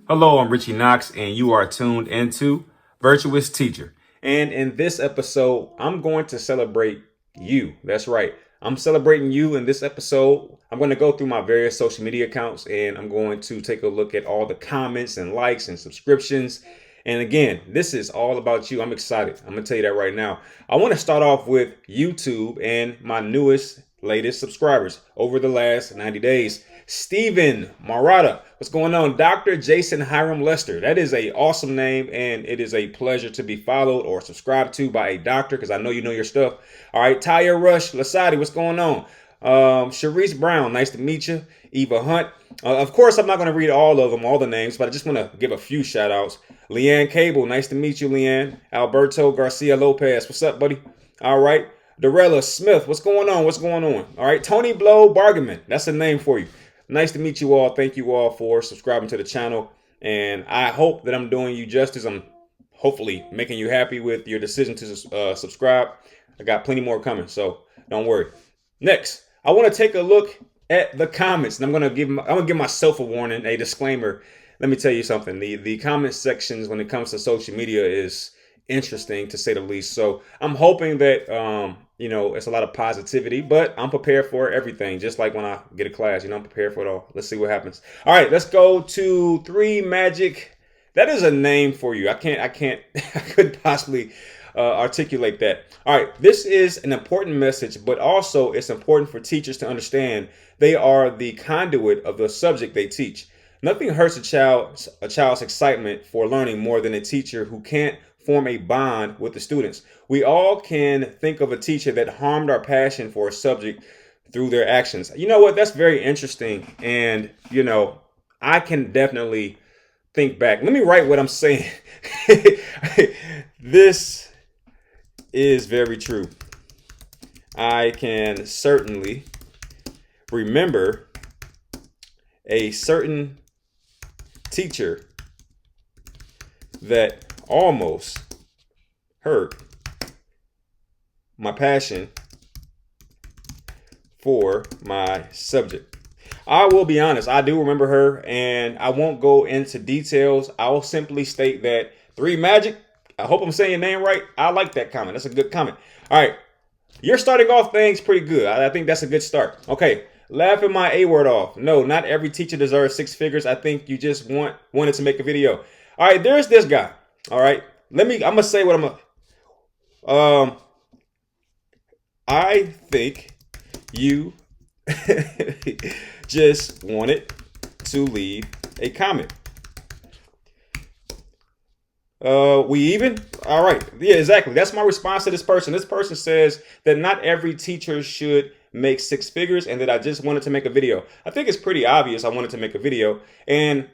Hello, I'm Ritchie Knox, and you are tuned into Virtuous Teacher. And in this episode, I'm going to celebrate you. That's right. I'm celebrating you in this episode. I'm going to go through my various social media accounts and I'm going to take a look at all the comments and likes and subscriptions. And again, this is all about you. I'm excited. I'm going to tell you that right now. I want to start off with YouTube and my latest subscribers over the last 90 days. Stephen Marata, what's going on? Dr. Jason Hiram Lester. That is a awesome name, and it is a pleasure to be followed or subscribed to by a doctor because I know you know your stuff. All right, Tyre Rush Lasati, what's going on? Sharice Brown, nice to meet you. Eva Hunt. Of course, I'm not going to read all of them, all the names, but I just want to give a few shout outs. Leanne Cable, nice to meet you, Leanne. Alberto Garcia Lopez, what's up, buddy? All right. Dorella Smith, what's going on? What's going on? All right. Tony Blow Bargaman, that's a name for you. Nice to meet you all. Thank you all for subscribing to the channel. And I hope that I'm doing you justice. I'm hopefully making you happy with your decision to subscribe. I got plenty more coming, so don't worry. Next, I want to take a look at the comments. And I'm gonna give myself a warning, a disclaimer. Let me tell you something. The comment sections when it comes to social media is interesting to say the least. So I'm hoping that it's a lot of positivity, but I'm prepared for everything. Just like when I get a class, I'm prepared for it all. Let's see what happens. All right, let's go to 3 Magic. That is a name for you. I couldn't possibly articulate that. All right, this is an important message, but also it's important for teachers to understand they are the conduit of the subject they teach. Nothing hurts a child's excitement for learning more than a teacher who can't form a bond with the students. We all can think of a teacher that harmed our passion for a subject through their actions. You know what? That's very interesting. And, I can definitely think back. Let me write what I'm saying. This is very true. I can certainly remember a certain teacher that almost hurt my passion for my subject. I will be honest, I do remember her, and I won't go into details. I'll simply state that 3 Magic, I hope I'm saying your name right. I like that comment. That's a good comment. All right, you're starting off things pretty good. I think that's a good start. Okay, laughing my A word off. No, not every teacher deserves 6 figures. I think you just wanted to make a video. All right, there's this guy. All right, I'm gonna say what I think you just wanted to leave a comment. We even? All right. Yeah, exactly. That's my response to this person. This person says that not every teacher should make 6 figures and that I just wanted to make a video. I think it's pretty obvious I wanted to make a video. And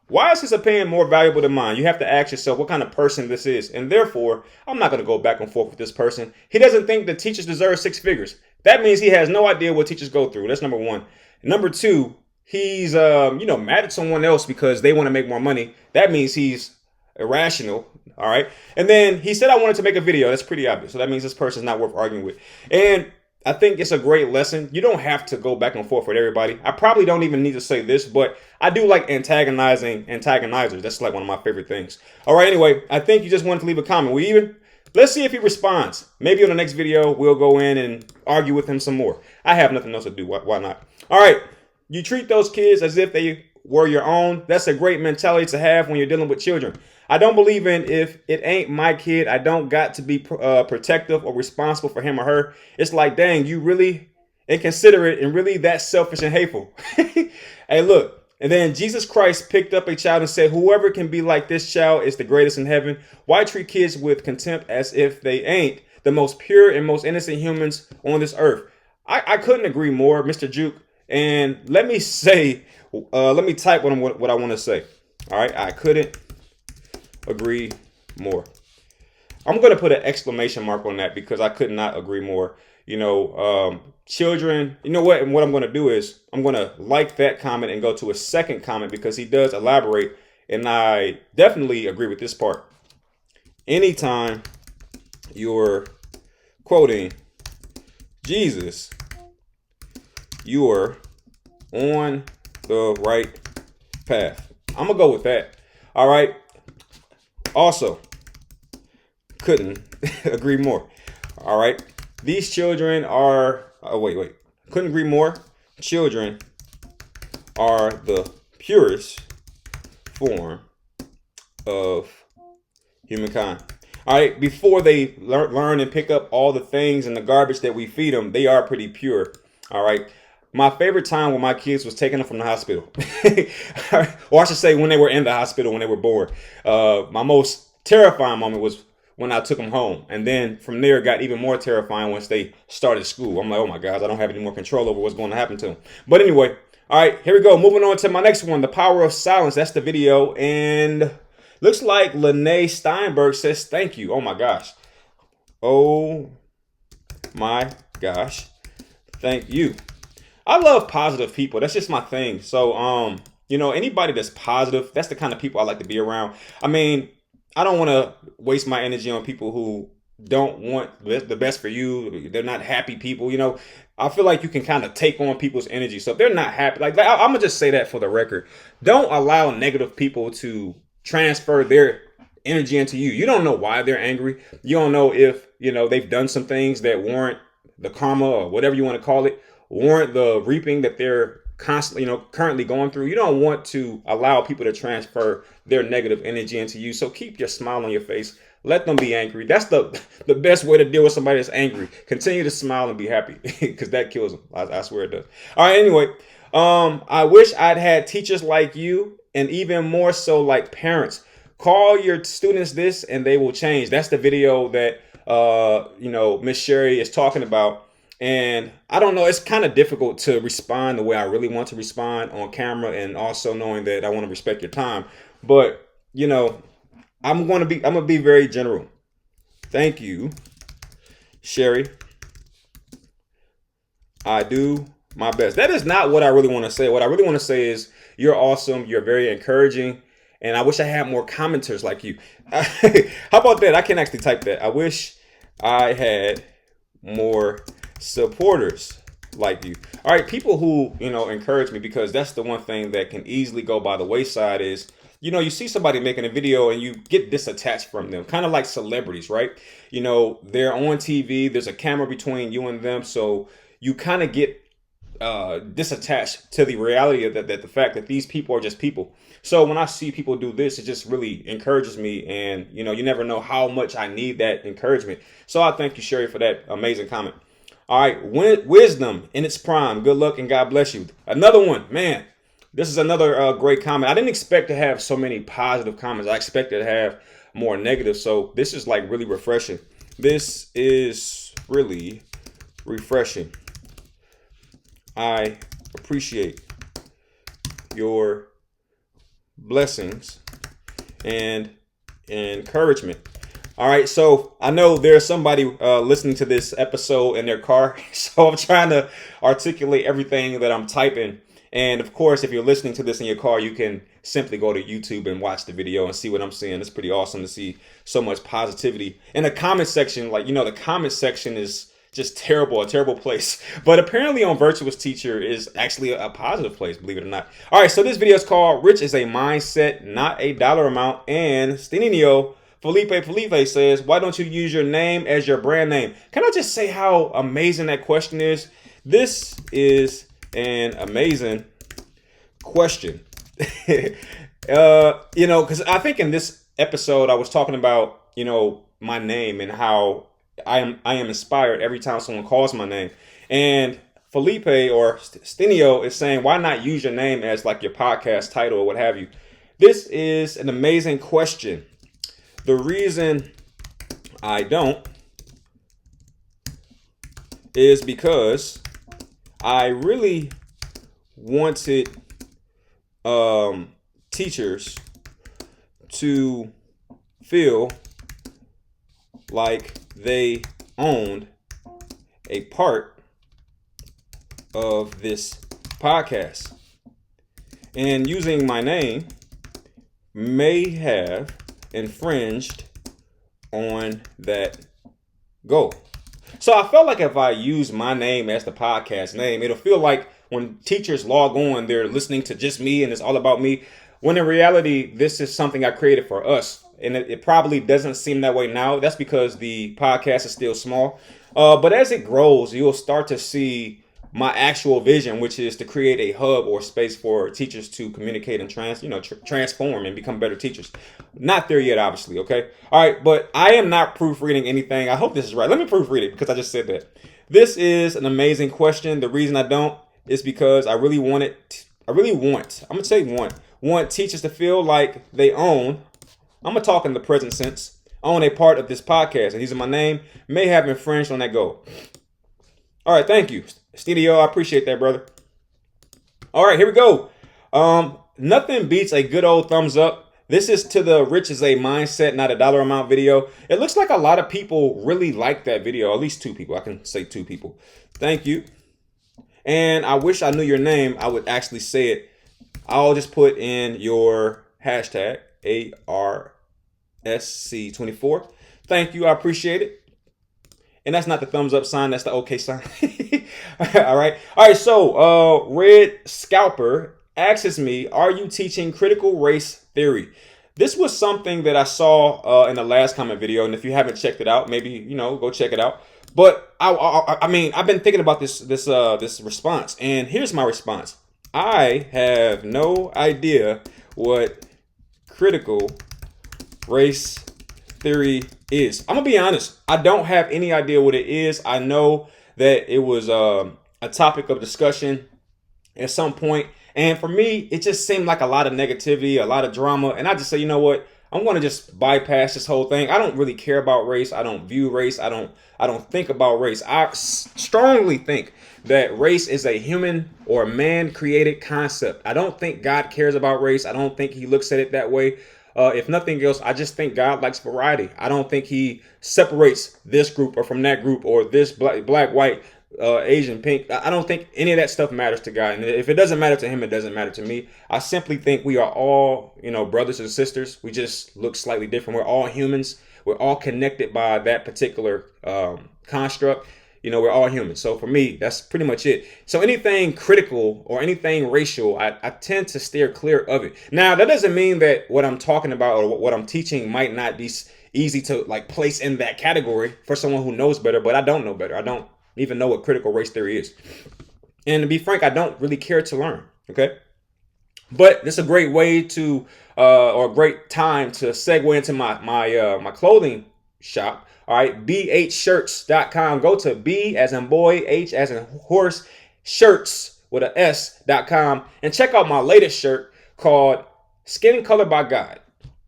why is his opinion more valuable than mine? You have to ask yourself what kind of person this is. And therefore, I'm not going to go back and forth with this person. He doesn't think that teachers deserve 6 figures. That means he has no idea what teachers go through. That's number 1. Number 2, he's mad at someone else because they want to make more money. That means he's irrational. All right. And then he said I wanted to make a video. That's pretty obvious. So that means this person's not worth arguing with. And I think it's a great lesson. You don't have to go back and forth with everybody. I probably don't even need to say this, but I do like antagonizing antagonizers. That's like one of my favorite things. All right. Anyway, I think you just wanted to leave a comment. We even? Let's see if he responds. Maybe on the next video, we'll go in and argue with him some more. I have nothing else to do. Why not? All right. You treat those kids as if they were your own. That's a great mentality to have when you're dealing with children. I don't believe in if it ain't my kid, I don't got to be protective or responsible for him or her. It's like, dang, you really inconsiderate and really that selfish and hateful. Hey, look. And then Jesus Christ picked up a child and said, whoever can be like this child is the greatest in heaven. Why treat kids with contempt as if they ain't the most pure and most innocent humans on this earth? I couldn't agree more, Mr. Juke. And let me type what I want to say. All right. I couldn't agree more. I'm going to put an exclamation mark on that because I could not agree more. Children, you know what? And what I'm going to do is I'm going to like that comment and go to a second comment because he does elaborate. And I definitely agree with this part. Anytime you're quoting Jesus, you are on the right path. I'm going to go with that. All right. Also, couldn't agree more. All right. These children are, couldn't agree more. Children are the purest form of humankind. All right. Before they learn and pick up all the things and the garbage that we feed them, they are pretty pure. All right. My favorite time when my kids was taking them from the hospital, or I should say when they were in the hospital, when they were born. My most terrifying moment was when I took them home. And then from there, it got even more terrifying once they started school. I'm like, oh my gosh, I don't have any more control over what's going to happen to them. But anyway, all right, here we go. Moving on to my next one, the power of silence. That's the video. And looks like Lene Steinberg says thank you. Oh my gosh. Oh my gosh. Thank you. I love positive people. That's just my thing. So, anybody that's positive, that's the kind of people I like to be around. I mean, I don't want to waste my energy on people who don't want the best for you. They're not happy people. I feel like you can kind of take on people's energy. So if they're not happy, like I'm going to just say that for the record. Don't allow negative people to transfer their energy into you. You don't know why they're angry. You don't know if, they've done some things that warrant the karma or whatever you want to call it, warrant the reaping that they're constantly, currently going through. You don't want to allow people to transfer their negative energy into you. So keep your smile on your face. Let them be angry. That's the best way to deal with somebody that's angry. Continue to smile and be happy because that kills them. I swear it does. All right. Anyway, I wish I'd had teachers like you and even more so like parents. Call your students this and they will change. That's the video that, Miss Sherry is talking about. And I don't know, it's kind of difficult to respond the way I really want to respond on camera, and also knowing that I want to respect your time. But, I'm going to be very general. Thank you, Sherry. I do my best. That is not what I really want to say. What I really want to say is you're awesome. You're very encouraging. And I wish I had more commenters like you. How about that? I can actually type that. I wish I had more supporters like you. All right, people who encourage me, because that's the one thing that can easily go by the wayside is you see somebody making a video and you get disattached from them, kind of like celebrities, right? They're on TV, there's a camera between you and them, so you kind of get disattached to the reality of that the fact that these people are just people. So when I see people do this, it just really encourages me, and you never know how much I need that encouragement. So I thank you, Sherry, for that amazing comment. All right, wisdom in its prime. Good luck and God bless you. Another one, man. This is another great comment. I didn't expect to have so many positive comments. I expected to have more negative. So this is like really refreshing. This is really refreshing. I appreciate your blessings and encouragement. All right, so I know there's somebody listening to this episode in their car, so I'm trying to articulate everything that I'm typing. And of course, if you're listening to this in your car, you can simply go to YouTube and watch the video and see what I'm seeing. It's pretty awesome to see so much positivity in the comment section. Like, the comment section is just a terrible place. But apparently on Virtuous Teacher is actually a positive place, believe it or not. All right, so this video is called Rich is a Mindset, Not a Dollar Amount. And Stinio Felipe says, why don't you use your name as your brand name? Can I just say how amazing that question is? This is an amazing question. Because I think in this episode, I was talking about, my name and how I am inspired every time someone calls my name. And Felipe or Stinio is saying, why not use your name as like your podcast title or what have you? This is an amazing question. The reason I don't is because I really wanted teachers to feel like they owned a part of this podcast. And using my name may have infringed on that goal. So I felt like if I use my name as the podcast name, it'll feel like when teachers log on, they're listening to just me and it's all about me. when in reality, this is something I created for us. And it probably doesn't seem that way now. That's because the podcast is still small. But as it grows, you'll start to see my actual vision, which is to create a hub or space for teachers to communicate and transform and become better teachers. Not there yet, obviously. Okay. All right. But I am not proofreading anything. I hope this is right. Let me proofread it because I just said that. This is an amazing question. The reason I don't is because I really want, I'm going to say want teachers to feel like they own, I'm going to talk in the present sense, own a part of this podcast, and using my name may have infringed on that goal. All right, thank you, Studio. I appreciate that, brother. All right, here we go. Nothing beats a good old thumbs up. This is to the rich is a mindset, not a dollar amount video. It looks like a lot of people really like that video. At least 2 people. I can say 2 people. Thank you. And I wish I knew your name. I would actually say it. I'll just put in your hashtag ARSC24. Thank you. I appreciate it. And that's not the thumbs up sign. That's the okay sign. All right. All right. So Red Scalper asks me, are you teaching critical race theory? This was something that I saw in the last comment video. And if you haven't checked it out, maybe, go check it out. But I mean, I've been thinking about this response. And here's my response. I have no idea what critical race theory is. I'm gonna be honest. I don't have any idea what it is. I know that it was a topic of discussion at some point, and for me, it just seemed like a lot of negativity, a lot of drama, and I just say, you know what? I'm gonna just bypass this whole thing. I don't really care about race. I don't view race. I don't think about race. I strongly think that race is a human or man-created concept. I don't think God cares about race. I don't think he looks at it that way. If nothing else, I just think God likes variety. I don't think he separates this group or from that group or this black, white, Asian, pink. I don't think any of that stuff matters to God. And if it doesn't matter to him, it doesn't matter to me. I simply think we are all, brothers and sisters. We just look slightly different. We're all humans. We're all connected by that particular construct. We're all humans. So for me, that's pretty much it. So anything critical or anything racial, I tend to steer clear of it. Now, that doesn't mean that what I'm talking about or what I'm teaching might not be easy to place in that category for someone who knows better, but I don't know better. I don't even know what critical race theory is. And to be frank, I don't really care to learn. Okay. But it's a great way to, or a great time to segue into my clothing shop. All right, bhshirts.com. Go to B as in boy, H as in horse, shirts with a S.com and check out my latest shirt called Skin Color by God.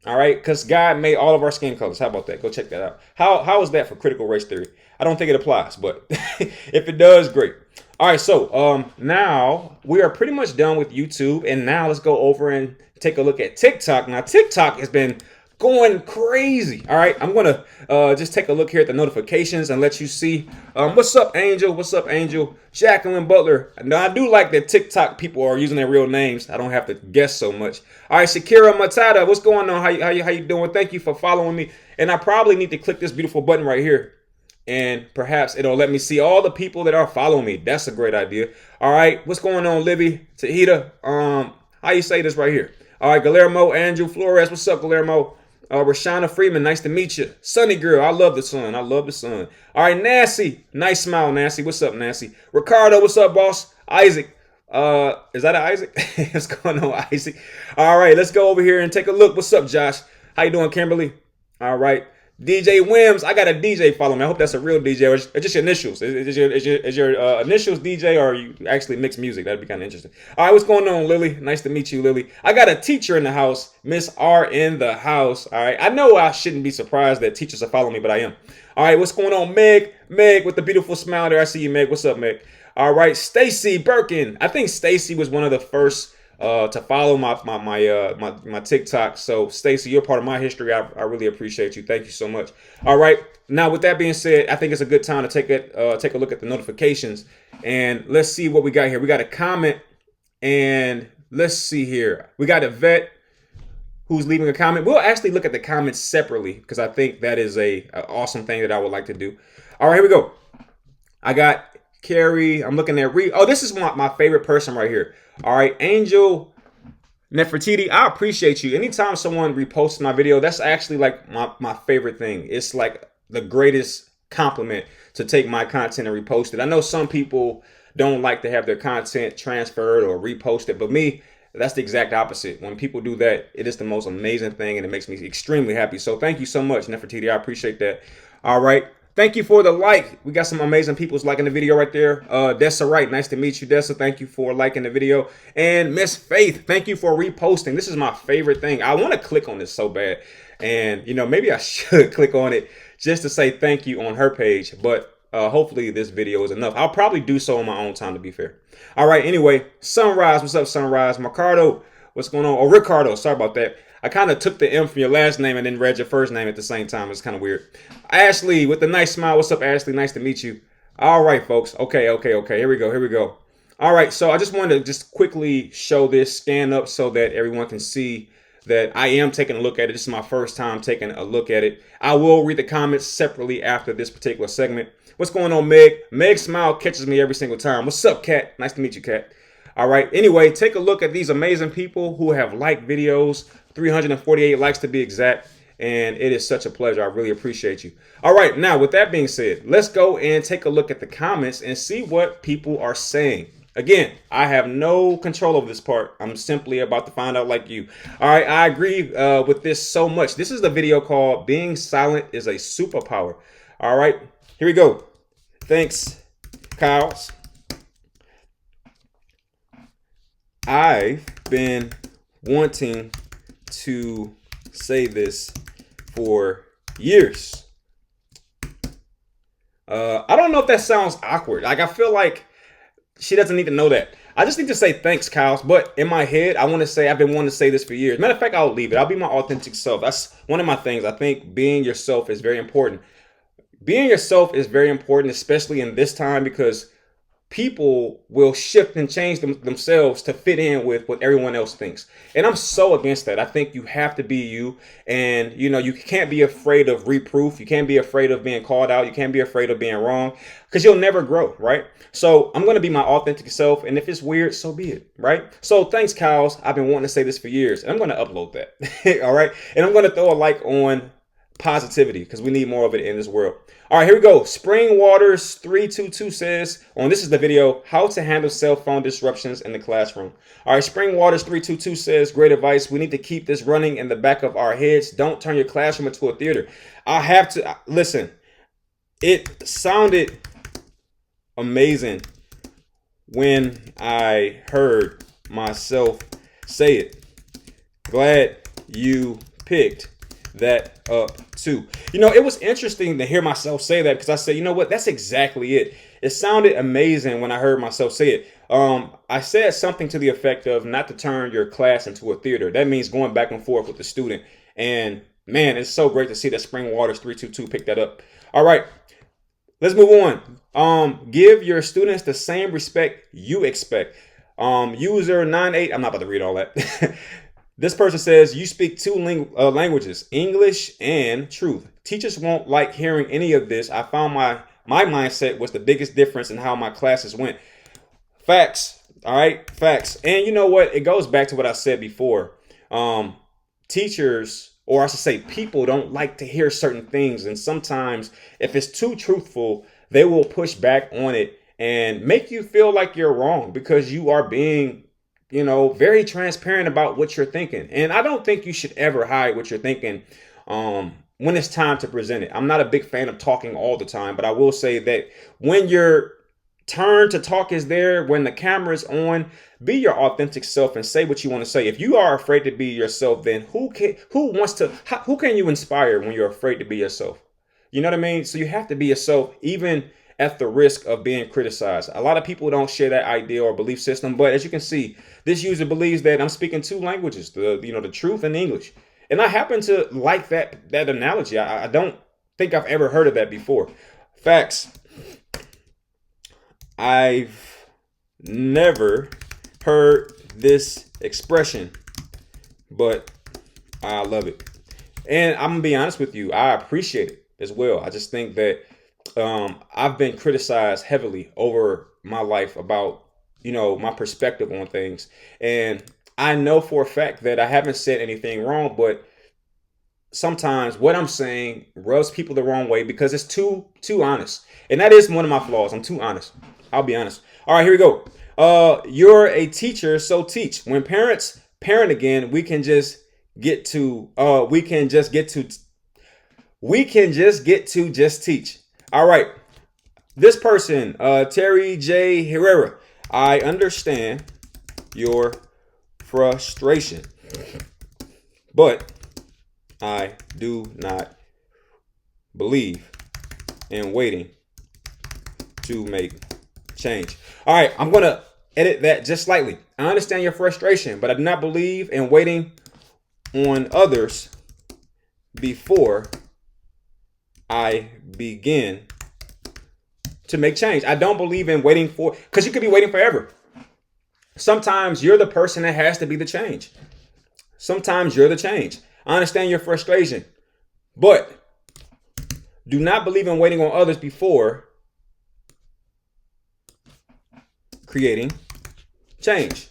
All right, because God made all of our skin colors. How about that? Go check that out. How is that for critical race theory? I don't think it applies, but if it does, great. All right, so now we are pretty much done with YouTube, and now let's go over and take a look at TikTok. Now, TikTok has been going crazy. All right, I'm gonna just take a look here at the notifications and let you see. What's up, Angel? What's up, Angel? Jacqueline Butler. Now, I do like that TikTok people are using their real names. I don't have to guess so much. All right, Shakira Matata, what's going on? How you doing? Thank you for following me. And I probably need to click this beautiful button right here, and perhaps it'll let me see all the people that are following me. That's a great idea. All right, what's going on, Libby? Tahita, how you say this right here? All right, Guillermo, Andrew Flores, what's up, Guillermo? Rashana Freeman, nice to meet you. Sunny girl, I love the sun. I love the sun. All right, Nancy, nice smile, Nancy. What's up, Nancy? Ricardo, what's up, boss? Isaac, is that an Isaac? What's going on, Isaac? All right, let's go over here and take a look. What's up, Josh? How you doing, Kimberly? All right. DJ Wims, I got a DJ following me. I hope that's a real DJ or it's just your initials. Is your initials DJ or you actually mix music? That'd be kind of interesting. All right, what's going on, Lily? Nice to meet you, Lily. I got a teacher in the house, Miss R in the house. All right, I know I shouldn't be surprised that teachers are following me, but I am. All right, what's going on, Meg? Meg with the beautiful smile there. I see you, Meg. What's up, Meg? All right, Stacy Birkin. I think Stacy was one of the first to follow my TikTok. So Stacy, you're part of my history. I really appreciate you. Thank you so much. All right. Now, with that being said, I think it's a good time to take a look at the notifications and let's see what we got here. We got a comment and let's see here. We got a vet who's leaving a comment. We'll actually look at the comments separately because I think that is a awesome thing that I would like to do. All right, here we go. I got Carrie. I'm looking at this is my favorite person right here. All right, Angel Nefertiti, I appreciate you. Anytime someone reposts my video, that's actually like my favorite thing. It's like the greatest compliment to take my content and repost it. I know some people don't like to have their content transferred or reposted, but me, that's the exact opposite. When people do that, it is the most amazing thing and it makes me extremely happy. So thank you so much, Nefertiti. I appreciate that. All right. Thank you for the like. We got some amazing people liking the video right there. Dessa Wright, nice to meet you, Dessa. Thank you for liking the video. And Miss Faith, thank you for reposting. This is my favorite thing. I want to click on this so bad. And, maybe I should click on it just to say thank you on her page. But hopefully this video is enough. I'll probably do so on my own time, to be fair. All right, anyway, Sunrise, what's up, Sunrise? Ricardo, what's going on? Oh, Ricardo, sorry about that. I kind of took the M from your last name and then read your first name at the same time. It's kind of weird. Ashley with the nice smile. What's up, Ashley? Nice to meet you. All right, folks. Okay. Here we go. All right. So I just wanted to just quickly show this scan up so that everyone can see that I am taking a look at it. This is my first time taking a look at it. I will read the comments separately after this particular segment. What's going on, Meg? Meg's smile catches me every single time. What's up, Kat? Nice to meet you, Kat. All right. Anyway, take a look at these amazing people who have liked videos. 348 likes to be exact. And it is such a pleasure. I really appreciate you. All right. Now, with that being said, let's go and take a look at the comments and see what people are saying. Again, I have no control over this part. I'm simply about to find out like you. All right. I agree with this so much. This is the video called Being Silent is a Superpower. All right. Here we go. Thanks, Kyles. I've been wanting to say this for years. I don't know if that sounds awkward. Like, I feel like she doesn't need to know that. I just need to say thanks, Kyles. But in my head, I want to say I've been wanting to say this for years. Matter of fact, I'll leave it. I'll be my authentic self. That's one of my things. I think being yourself is very important. Being yourself is very important, especially in this time, because people will shift and change themselves to fit in with what everyone else thinks. And I'm so against that. I think you have to be you. And, you can't be afraid of reproof. You can't be afraid of being called out. You can't be afraid of being wrong because you'll never grow, right? So I'm going to be my authentic self. And if it's weird, so be it, right? So thanks, Kyles. I've been wanting to say this for years. And I'm going to upload that. All right. And I'm going to throw a like on positivity because we need more of it in this world. All right, here we go. Spring Waters 322 says, this is the video, how to handle cell phone disruptions in the classroom. All right, Spring Waters 322 says, great advice. We need to keep this running in the back of our heads. Don't turn your classroom into a theater. I have to listen. It sounded amazing when I heard myself say it. Glad you picked that up too. It was interesting to hear myself say that because I said, what, that's exactly it. It sounded amazing when I heard myself say it. I said something to the effect of not to turn your class into a theater. That means going back and forth with the student. And man, it's so great to see that Spring Waters 322 picked that up. All right, let's move on. Give your students the same respect you expect. User 98, I'm not about to read all that. This person says, you speak two languages, English and truth. Teachers won't like hearing any of this. I found my mindset was the biggest difference in how my classes went. Facts. All right. Facts. And you know what? It goes back to what I said before. Teachers, or I should say people, don't like to hear certain things. And sometimes if it's too truthful, they will push back on it and make you feel like you're wrong because you are being very transparent about what you're thinking. And I don't think you should ever hide what you're thinking when it's time to present it. I'm not a big fan of talking all the time, but I will say that when your turn to talk is there, when the camera is on, be your authentic self and say what you want to say. If you are afraid to be yourself, then who can you inspire when you're afraid to be yourself? You know what I mean? So you have to be yourself, even at the risk of being criticized. A lot of people don't share that idea or belief system, but as you can see, this user believes that I'm speaking two languages, the truth and English. And I happen to like that analogy. I don't think I've ever heard of that before. Facts. I've never heard this expression, but I love it. And I'm gonna be honest with you, I appreciate it as well. I just think that I've been criticized heavily over my life about, my perspective on things. And I know for a fact that I haven't said anything wrong, but sometimes what I'm saying rubs people the wrong way because it's too honest. And that is one of my flaws. I'm too honest. I'll be honest. All right, here we go. You're a teacher, so teach. When parents parent again, we can just get to just teach. All right. This person, Terry J. Herrera, I understand your frustration, but I do not believe in waiting to make change. All right, I'm going to edit that just slightly. I understand your frustration, but I do not believe in waiting on others before I begin to make change. I don't believe in waiting because you could be waiting forever. Sometimes you're the person that has to be the change. Sometimes you're the change. I understand your frustration, but do not believe in waiting on others before creating change.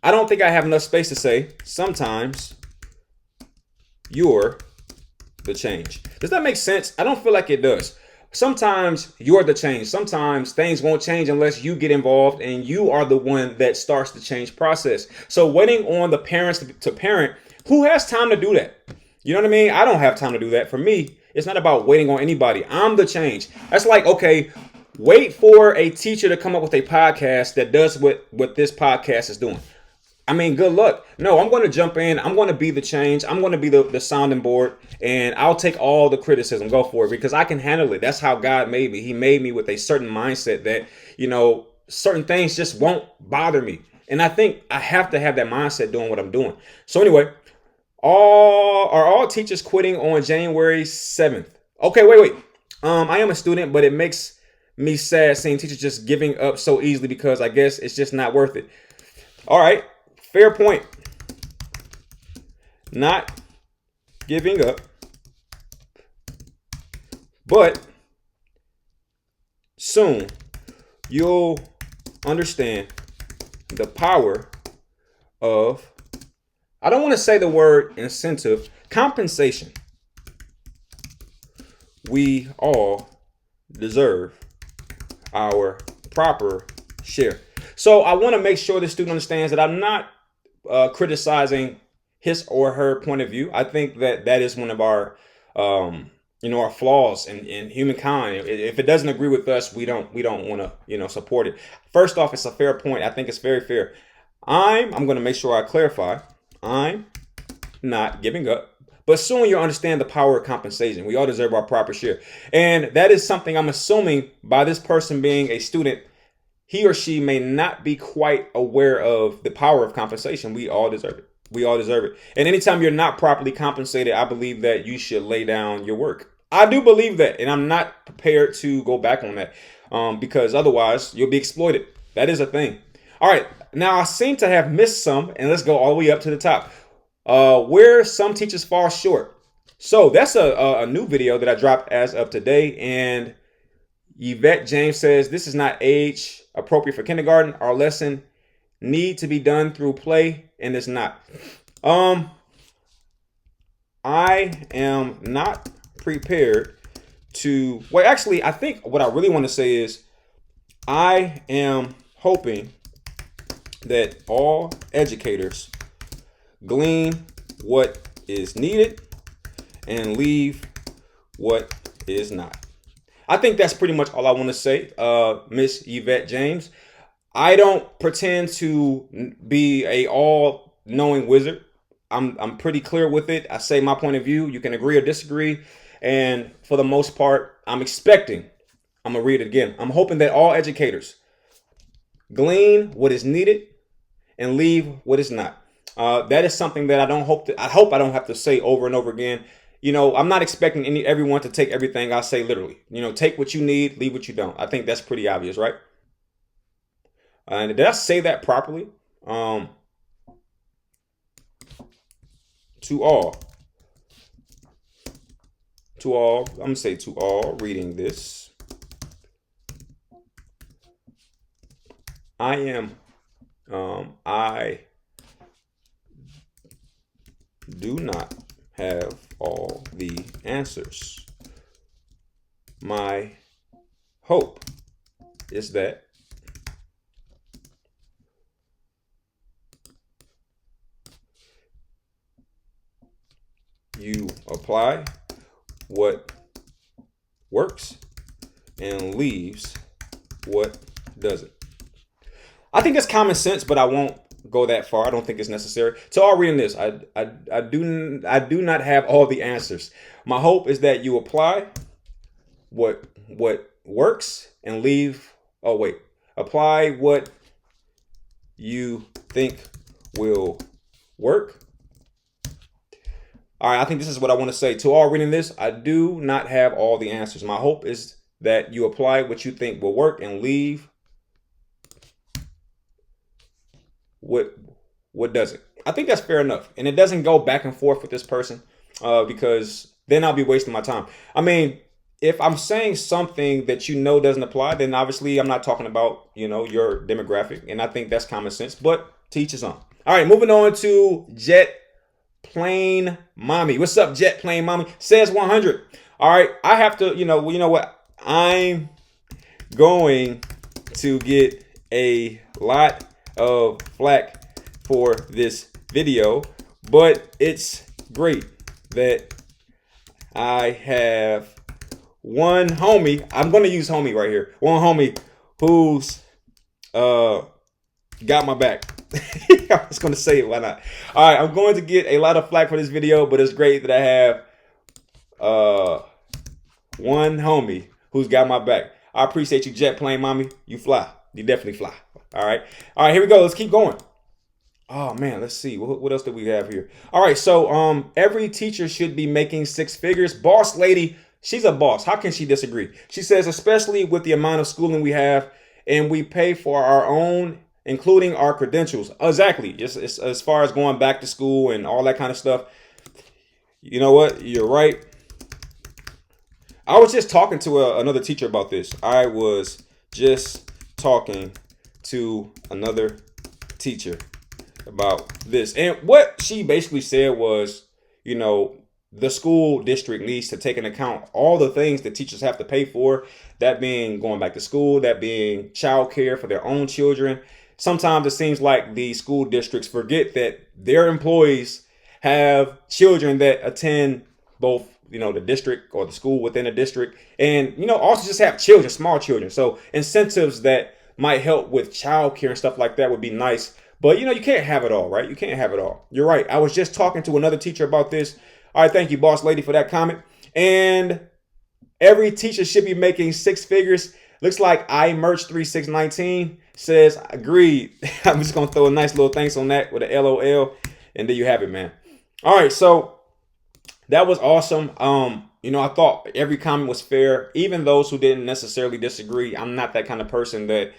I don't think I have enough space to say sometimes you're the change. Does that make sense? I don't feel like it does. Sometimes you're the change. Sometimes things won't change unless you get involved and you are the one that starts the change process. So waiting on the parents to parent, who has time to do that? You know what I mean? I don't have time to do that. For me, it's not about waiting on anybody. I'm the change. That's like, okay, wait for a teacher to come up with a podcast that does what this podcast is doing. I mean, good luck. No, I'm going to jump in. I'm going to be the change. I'm going to be the sounding board, and I'll take all the criticism. Go for it because I can handle it. That's how God made me. He made me with a certain mindset that, certain things just won't bother me. And I think I have to have that mindset doing what I'm doing. So anyway, are all teachers quitting on January 7th? Okay, wait. I am a student, but it makes me sad seeing teachers just giving up so easily because I guess it's just not worth it. All right. Fair point. Not giving up, but soon you'll understand the power of, I don't want to say the word incentive, compensation. We all deserve our proper share. So I want to make sure the student understands that I'm not criticizing his or her point of view. I think that is one of our, our flaws in humankind. If it doesn't agree with us, we don't want to, support it. First off, it's a fair point. I think it's very fair. I'm going to make sure I clarify. I'm not giving up, but soon you'll understand the power of compensation. We all deserve our proper share. And that is something I'm assuming by this person being a student, he or she may not be quite aware of the power of compensation. We all deserve it. We all deserve it. And anytime you're not properly compensated, I believe that you should lay down your work. I do believe that, and I'm not prepared to go back on that because otherwise you'll be exploited. That is a thing. All right. Now, I seem to have missed some, and let's go all the way up to the top. Where some teachers fall short. So that's a new video that I dropped as of today, and Yvette James says, this is not age appropriate for kindergarten. Our lesson need to be done through play, and it's not. I am not prepared to, well, actually, I think what I really want to say is I am hoping that all educators glean what is needed and leave what is not. I think that's pretty much all I want to say, Miss Yvette James. I don't pretend to be a all-knowing wizard. I'm pretty clear with it. I say my point of view. You can agree or disagree. And for the most part, I'm going to read it again. I'm hoping that all educators glean what is needed and leave what is not. That is something that I hope I don't have to say over and over again. I'm not expecting everyone to take everything I say literally. Take what you need, leave what you don't. I think that's pretty obvious, right? And did I say that properly? To all, I'm going to say to all reading this, I do not have all the answers. My hope is that you apply what works and leaves what doesn't. I think that's common sense, but I won't go that far. I don't think it's necessary. To all reading this, I do not have all the answers. My hope is that you apply what works and apply what you think will work. All right, I think this is what I want to say. To all reading this, I do not have all the answers. My hope is that you apply what you think will work and leave what doesn't. I think that's fair enough. And it doesn't go back and forth with this person because then I'll be wasting my time. I mean, if I'm saying something that doesn't apply, then obviously I'm not talking about, your demographic. And I think that's common sense, but to each his own. All right, moving on to Jet Plain Mommy. What's up, Jet Plain Mommy? Says 100. All right, I have to, you know what? I'm going to get a lot of flack for this video, but it's great that I have one homie. I'm going to use homie right here. One homie who's got my back. I was going to say it. Why not? All right. I'm going to get a lot of flack for this video, but it's great that I have one homie who's got my back. I appreciate you, Jet Plain Mommy. You fly. You definitely fly. All right. All right. Here we go. Let's keep going. Oh, man. Let's see. What else do we have here? All right. So every teacher should be making six figures. Boss lady, she's a boss. How can she disagree? She says, especially with the amount of schooling we have and we pay for our own, including our credentials. Exactly. It's as far as going back to school and all that kind of stuff. You know what? You're right. I was just talking to another teacher about this. I was just talking to another teacher about this. And what she basically said was, the school district needs to take into account all the things that teachers have to pay for, that being going back to school, that being childcare for their own children. Sometimes it seems like the school districts forget that their employees have children that attend both, the district or the school within a district, and, also just have children, small children. So incentives that might help with childcare and stuff like that would be nice. But, you can't have it all, right? You can't have it all. You're right. I was just talking to another teacher about this. All right. Thank you, boss lady, for that comment. And every teacher should be making six figures. Looks like iMerch3619 says, agreed. I'm just going to throw a nice little thanks on that with a LOL. And there you have it, man. All right. So that was awesome. I thought every comment was fair, even those who didn't necessarily disagree. I'm not that kind of person that,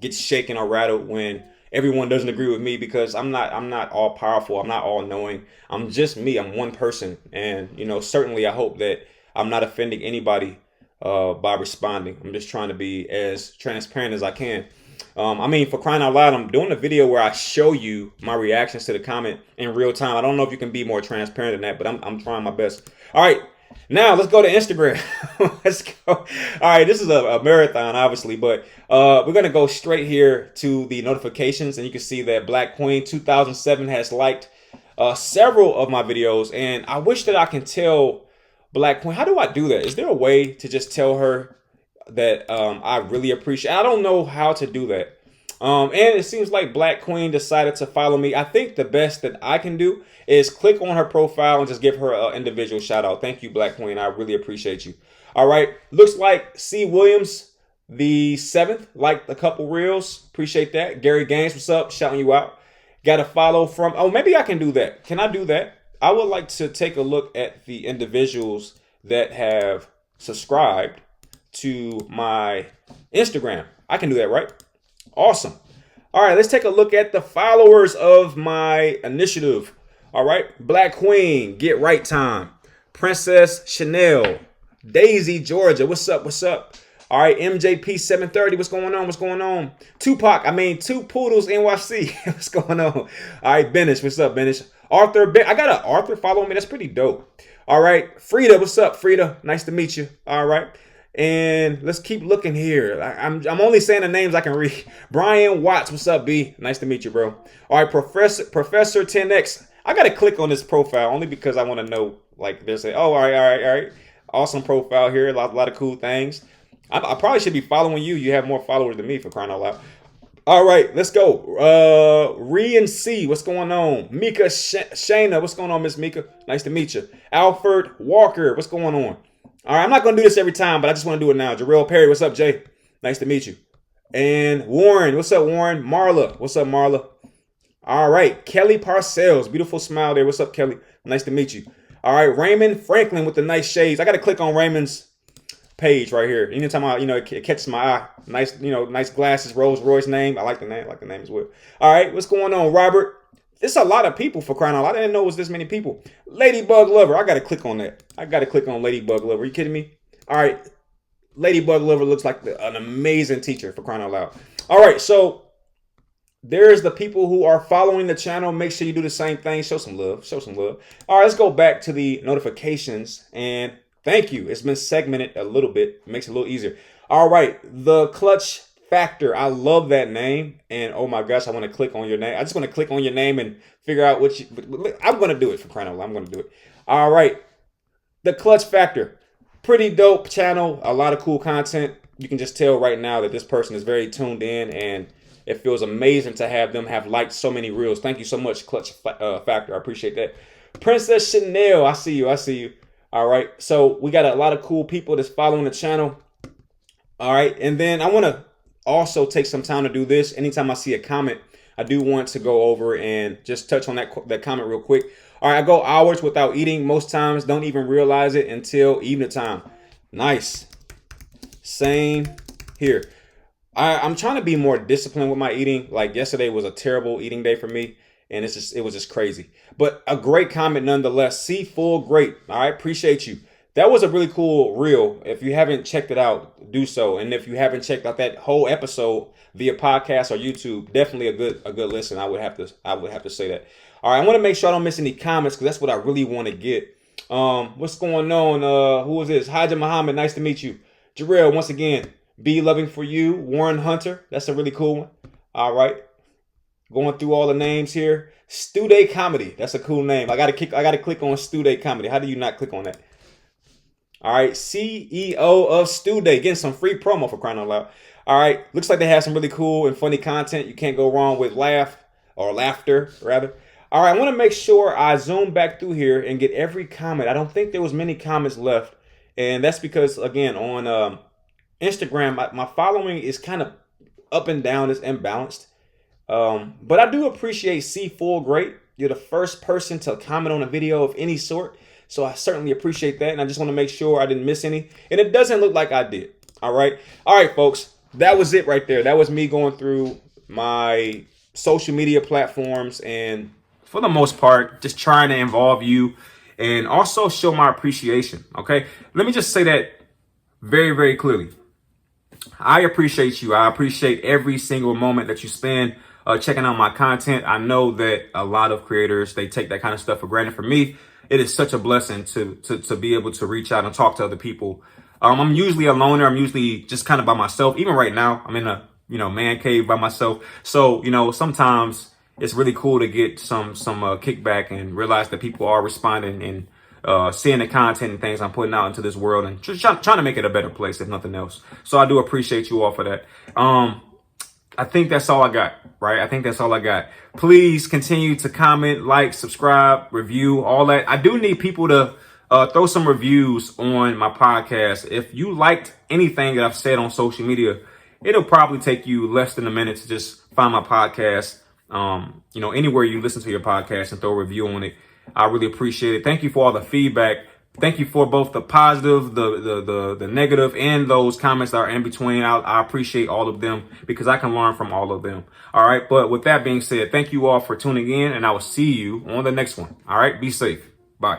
gets shaken or rattled when everyone doesn't agree with me, because I'm not all powerful. I'm not all knowing. I'm just me. I'm one person. And, certainly I hope that I'm not offending anybody by responding. I'm just trying to be as transparent as I can. For crying out loud, I'm doing a video where I show you my reactions to the comment in real time. I don't know if you can be more transparent than that, but I'm trying my best. All right. Now let's go to Instagram. Let's go. All right. This is a marathon, obviously, but we're going to go straight here to the notifications. And you can see that Black Queen 2007 has liked several of my videos. And I wish that I can tell Black Queen, how do I do that? Is there a way to just tell her that I really appreciate? I don't know how to do that. And it seems like Black Queen decided to follow me. I think the best that I can do is click on her profile and just give her an individual shout out. Thank you, Black Queen. I really appreciate you. All right. Looks like C. Williams, the 7th, liked a couple reels. Appreciate that. Gary Gaines, what's up? Shouting you out. Got a follow from, maybe I can do that. Can I do that? I would like to take a look at the individuals that have subscribed to my Instagram. I can do that, right? Awesome. All right, let's take a look at the followers of my initiative. All right, Black Queen, Get Right Time, Princess Chanel, Daisy Georgia, what's up, what's up? All right, MJP 730, what's going on? What's going on? Two Poodles NYC, what's going on? All right, Benish, what's up, Benish? Arthur, I got an Arthur following me. That's pretty dope. All right, Frida, what's up, Frida? Nice to meet you. All right, and let's keep looking here. I'm only saying the names I can read. Brian Watts, what's up, B? Nice to meet you, bro. All right, Professor 10X. I gotta click on this profile only because I want to know. Like they're saying, oh, all right. Awesome profile here. A lot of cool things. I probably should be following you. You have more followers than me, for crying out loud. All right, let's go. Rian C, what's going on? Mika Shayna, what's going on, Miss Mika? Nice to meet you. Alfred Walker, what's going on? All right, I'm not going to do this every time, but I just want to do it now. Jarrell Perry, what's up, Jay? Nice to meet you. And Warren, what's up, Warren? Marla, what's up, Marla? All right, Kelly Parcells, beautiful smile there. What's up, Kelly? Nice to meet you. All right, Raymond Franklin with the nice shades. I got to click on Raymond's page right here. Anytime it catches my eye. Nice, nice glasses, Rolls Royce name. I like the name as well. All right, what's going on, Robert? It's a lot of people, for crying out loud. I didn't know it was this many people. Ladybug Lover. I got to click on that. I got to click on Ladybug Lover. Are you kidding me? All right, Ladybug Lover looks like an amazing teacher, for crying out loud. All right, so there's the people who are following the channel. Make sure you do the same thing. Show some love. All right, let's go back to the notifications. And thank you. It's been segmented a little bit. It makes it a little easier. All right, the Clutch Factor. I love that name. And oh my gosh, I want to click on your name. I just want to click on your name and figure out what I'm going to do it, for crying out loud. I'm going to do it. All right, the Clutch Factor. Pretty dope channel. A lot of cool content. You can just tell right now that this person is very tuned in, and it feels amazing to have them have liked so many reels. Thank you so much, Clutch Factor. I appreciate that. Princess Chanel, I see you. All right, so we got a lot of cool people that's following the channel. All right, and then I want to also take some time to do this. Anytime I see a comment, I do want to go over and just touch on that comment real quick. All right, I go hours without eating. Most times don't even realize it until evening time. Nice. Same here. I'm trying to be more disciplined with my eating. Like yesterday was a terrible eating day for me, and it was just crazy. But a great comment nonetheless. See full great. All right, appreciate you. That was a really cool reel. If you haven't checked it out, do so. And if you haven't checked out that whole episode via podcast or YouTube, definitely a good listen. I would have to say that. All right, I want to make sure I don't miss any comments because that's what I really want to get. What's going on? Who is this? Haja Muhammad. Nice to meet you. Jarrell, once again. Be Loving for You, Warren Hunter. That's a really cool one. All right. Going through all the names here. Studay Comedy. That's a cool name. I gotta click on Studay Comedy. How do you not click on that? All right. CEO of Studay. Getting some free promo, for crying out loud. All right. Looks like they have some really cool and funny content. You can't go wrong with laughter, rather. All right. I want to make sure I zoom back through here and get every comment. I don't think there was many comments left. And that's because, again, on Instagram, my following is kind of up and down, it's imbalanced. But I do appreciate C Full Great. You're the first person to comment on a video of any sort. So I certainly appreciate that. And I just want to make sure I didn't miss any. And it doesn't look like I did. All right, folks. That was it right there. That was me going through my social media platforms and, for the most part, just trying to involve you and also show my appreciation. Okay, let me just say that very, very clearly. I appreciate you. I appreciate every single moment that you spend checking out my content. I know that a lot of creators, they take that kind of stuff for granted. For me, it is such a blessing to be able to reach out and talk to other people. I'm usually a loner. I'm usually just kind of by myself. Even right now, I'm in a man cave by myself. So sometimes it's really cool to get some kickback and realize that people are responding and seeing the content and things I'm putting out into this world and just trying to make it a better place, if nothing else. So I do appreciate you all for that. I think that's all I got, right? I think that's all I got. Please continue to comment, like, subscribe, review, all that. I do need people to throw some reviews on my podcast. If you liked anything that I've said on social media, it'll probably take you less than a minute to just find my podcast, anywhere you listen to your podcast and throw a review on it. I really appreciate it. Thank you for all the feedback. Thank you for both the positive, the negative, and those comments that are in between. I appreciate all of them because I can learn from all of them. All right. But with that being said, thank you all for tuning in, and I will see you on the next one. All right. Be safe. Bye.